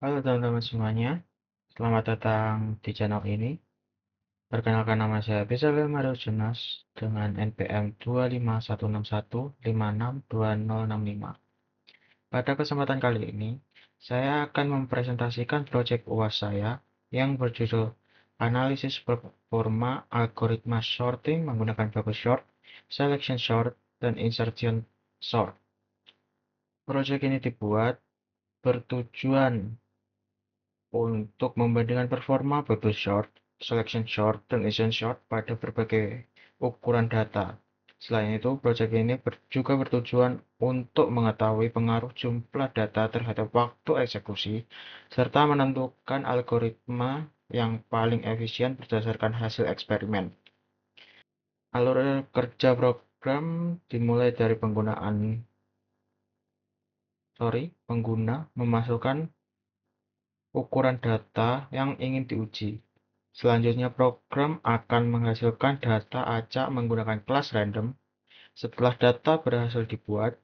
Halo teman-teman semuanya, selamat datang di channel ini. Perkenalkan nama saya Bezalel Mario Jonas dengan NPM 25161562065. Pada kesempatan kali ini, saya akan mempresentasikan proyek UAS saya yang berjudul Analisis Performa Algoritma Sorting menggunakan Bubble Sort, Selection Sort, dan Insertion Sort. Proyek ini dibuat bertujuan untuk membandingkan performa bubble sort, selection sort, dan insertion sort pada berbagai ukuran data. Selain itu, proyek ini juga bertujuan untuk mengetahui pengaruh jumlah data terhadap waktu eksekusi, serta menentukan algoritma yang paling efisien berdasarkan hasil eksperimen. Alur kerja program dimulai dari pengguna memasukkan ukuran data yang ingin diuji. Selanjutnya, program akan menghasilkan data acak menggunakan kelas random. Setelah data berhasil dibuat,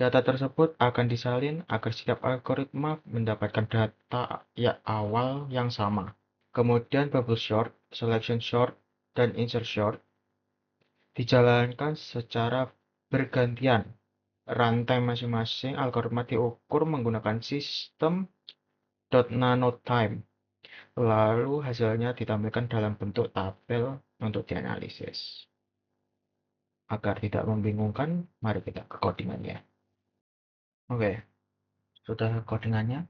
data tersebut akan disalin agar setiap algoritma mendapatkan data awal yang sama. Kemudian bubble sort, selection sort, dan insert sort dijalankan secara bergantian. Runtime masing-masing algoritma diukur menggunakan sistem .nanotime. Lalu hasilnya ditampilkan dalam bentuk tabel untuk dianalisis. Agar tidak membingungkan, mari kita ke codingannya. Oke, sudah codingannya.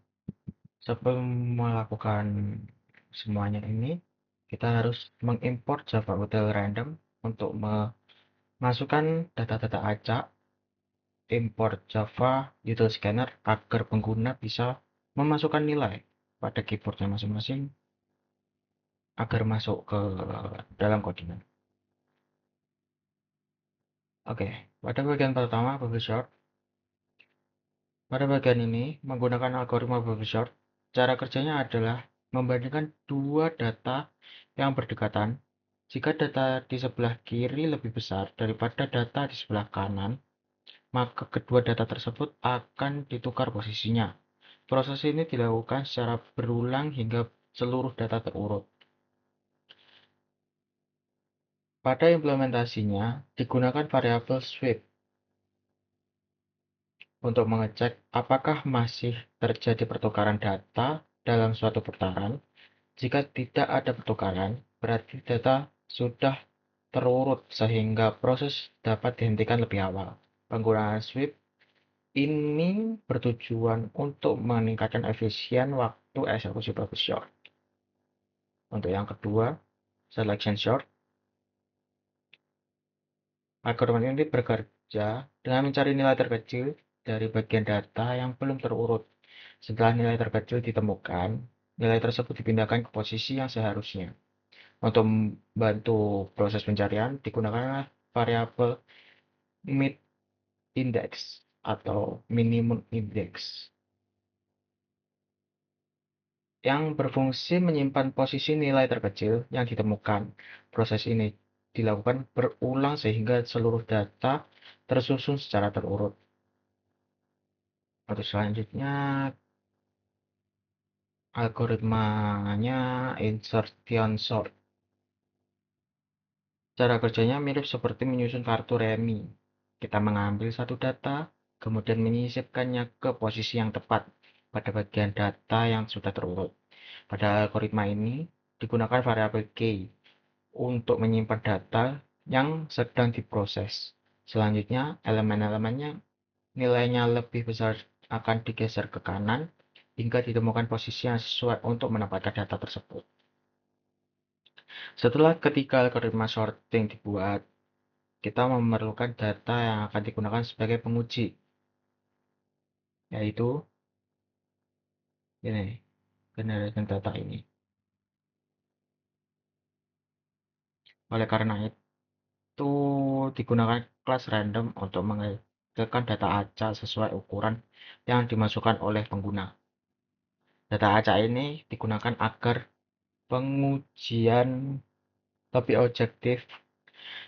Sebelum melakukan semuanya ini, kita harus mengimport Java Util Random untuk memasukkan data-data acak, import Java Util Scanner agar pengguna bisa memasukkan nilai pada keyboardnya masing-masing agar masuk ke dalam codingan. Oke, pada bagian pertama bubble sort. Pada bagian ini menggunakan algoritma bubble sort. Cara kerjanya adalah membandingkan dua data yang berdekatan. Jika data di sebelah kiri lebih besar daripada data di sebelah kanan, maka kedua data tersebut akan ditukar posisinya. Proses ini dilakukan secara berulang hingga seluruh data terurut. Pada implementasinya digunakan variabel sweep untuk mengecek apakah masih terjadi pertukaran data dalam suatu putaran. Jika tidak ada pertukaran, berarti data sudah terurut sehingga proses dapat dihentikan lebih awal. Penggunaan sweep ini bertujuan untuk meningkatkan efisien waktu eksekusi bubble sort. Untuk yang kedua, selection sort. Algoritma ini bekerja dengan mencari nilai terkecil dari bagian data yang belum terurut. Setelah nilai terkecil ditemukan, nilai tersebut dipindahkan ke posisi yang seharusnya. Untuk membantu proses pencarian, digunakan variabel mid index atau minimum index yang berfungsi menyimpan posisi nilai terkecil yang ditemukan. Proses ini dilakukan berulang sehingga seluruh data tersusun secara terurut. Untuk selanjutnya, algoritmanya insertion sort. Cara kerjanya mirip seperti menyusun kartu remi. Kita mengambil satu data, kemudian menyisipkannya ke posisi yang tepat pada bagian data yang sudah terurut. Pada algoritma ini, digunakan variabel key untuk menyimpan data yang sedang diproses. Selanjutnya, elemen-elemennya nilainya lebih besar akan digeser ke kanan hingga ditemukan posisi yang sesuai untuk menempatkan data tersebut. Setelah ketiga algoritma sorting dibuat, kita memerlukan data yang akan digunakan sebagai penguji, yaitu ini, generation data ini. Oleh karena itu, digunakan kelas random untuk menghasilkan data acak sesuai ukuran yang dimasukkan oleh pengguna. Data acak ini digunakan agar pengujian lebih objektif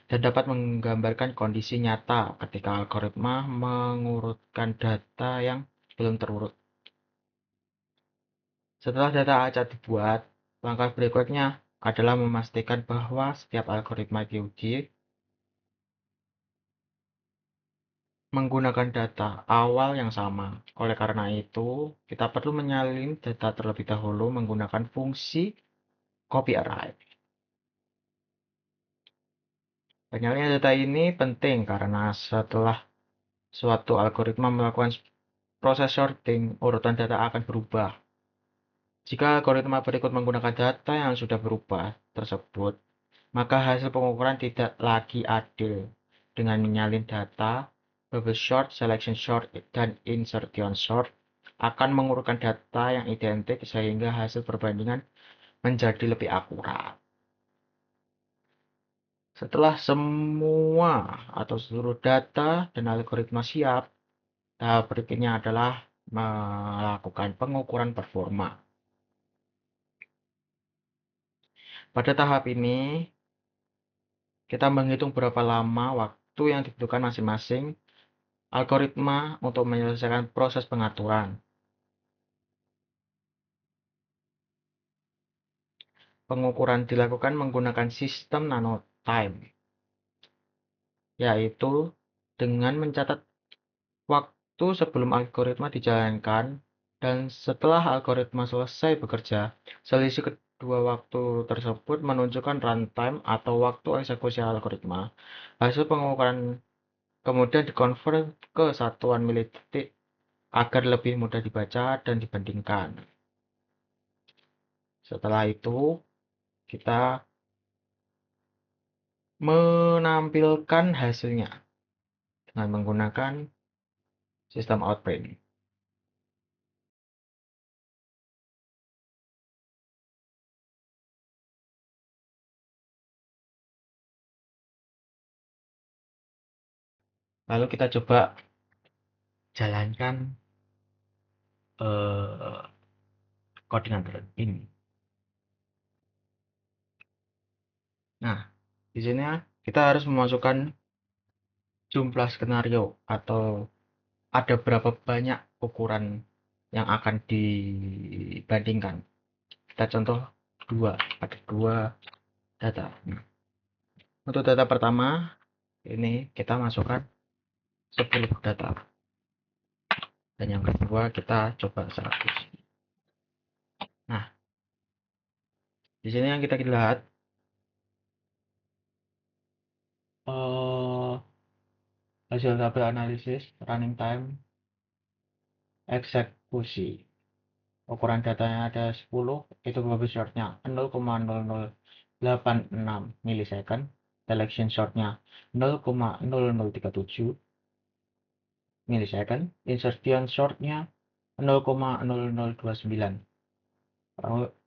dan dapat menggambarkan kondisi nyata ketika algoritma mengurutkan data yang belum terurut. Setelah data acak dibuat, langkah berikutnya adalah memastikan bahwa setiap algoritma diuji menggunakan data awal yang sama. Oleh karena itu, kita perlu menyalin data terlebih dahulu menggunakan fungsi copyright. Penyalinan data ini penting karena setelah suatu algoritma melakukan proses sorting, urutan data akan berubah. Jika algoritma berikut menggunakan data yang sudah berubah tersebut, maka hasil pengukuran tidak lagi adil. Dengan menyalin data, bubble sort, selection sort, dan insertion sort akan mengurutkan data yang identik sehingga hasil perbandingan menjadi lebih akurat. Setelah semua atau seluruh data dan algoritma siap, tahap berikutnya adalah melakukan pengukuran performa. Pada tahap ini, kita menghitung berapa lama waktu yang dibutuhkan masing-masing algoritma untuk menyelesaikan proses pengaturan. Pengukuran dilakukan menggunakan sistem nanotime, yaitu dengan mencatat waktu sebelum algoritma dijalankan dan setelah algoritma selesai bekerja. Selisih kedua waktu tersebut menunjukkan runtime atau waktu eksekusi algoritma. Hasil pengukuran kemudian dikonvert ke satuan milidetik agar lebih mudah dibaca dan dibandingkan. Setelah itu, kita menampilkan hasilnya dengan menggunakan sistem outprint. Lalu kita coba jalankan codingan ini. Nah, di sini kita harus memasukkan jumlah skenario atau ada berapa banyak ukuran yang akan dibandingkan. Kita contoh ada dua data. Untuk data pertama, ini kita masukkan 10 data. Dan yang kedua kita coba 100. Nah, di sini yang kita lihat hasil tabel analisis, running time, eksekusi. Ukuran datanya ada 10, itu bubble shortnya 0,0086 milisecond, selection shortnya 0,0037 milisecond, insertion shortnya 0,0029.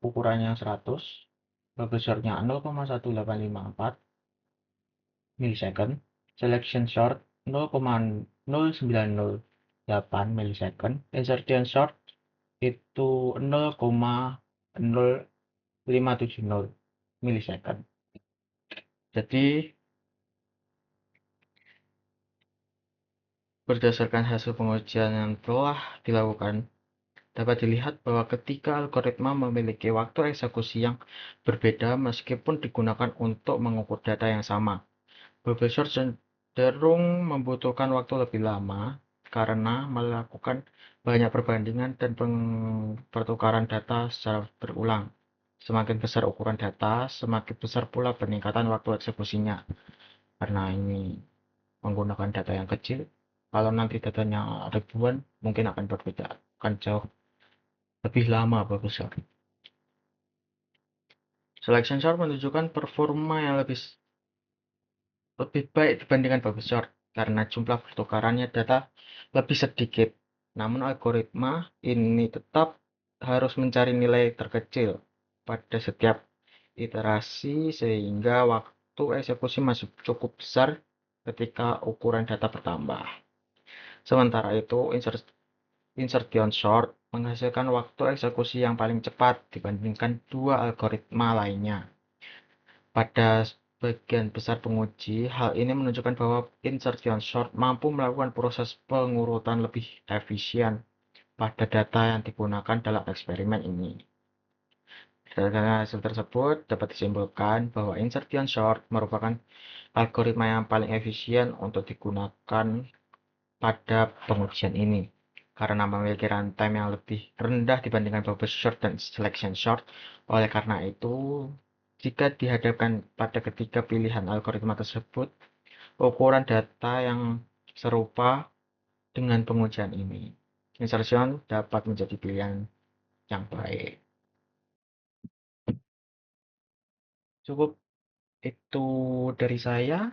Ukurannya 100, bubble shortnya 0,1854 milisecond, selection short 0,0908 milisecond, insertion short itu 0,0570 milisecond. Jadi berdasarkan hasil pengujian yang telah dilakukan, dapat dilihat bahwa ketika algoritma memiliki waktu eksekusi yang berbeda meskipun digunakan untuk mengukur data yang sama, bubble sort cenderung membutuhkan waktu lebih lama karena melakukan banyak perbandingan dan pertukaran data secara berulang. Semakin besar ukuran data, semakin besar pula peningkatan waktu eksekusinya. Karena ini menggunakan data yang kecil, kalau nanti datanya ribuan, mungkin akan berbeda, akan jauh lebih lama bubble sort. Selection sort menunjukkan performa yang lebih baik dibandingkan bubble sort karena jumlah pertukarannya data lebih sedikit. Namun algoritma ini tetap harus mencari nilai terkecil pada setiap iterasi sehingga waktu eksekusi masih cukup besar ketika ukuran data bertambah. Sementara itu, insertion sort menghasilkan waktu eksekusi yang paling cepat dibandingkan dua algoritma lainnya. Pada sebagian besar penguji, hal ini menunjukkan bahwa insertion sort mampu melakukan proses pengurutan lebih efisien pada data yang digunakan dalam eksperimen ini. Berdasarkan hasil tersebut, dapat disimpulkan bahwa insertion sort merupakan algoritma yang paling efisien untuk digunakan pada pengujian ini. Karena memiliki runtime yang lebih rendah dibandingkan bubble sort dan selection sort. Oleh karena itu, jika dihadapkan pada ketiga pilihan algoritma tersebut, ukuran data yang serupa dengan pengujian ini, insertion dapat menjadi pilihan yang baik. Cukup itu dari saya,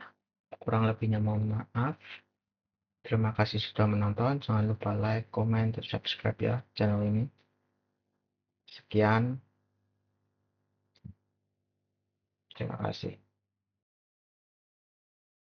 kurang lebihnya mohon maaf. Terima kasih sudah menonton, jangan lupa like, comment, dan subscribe ya channel ini. Sekian, terima kasih.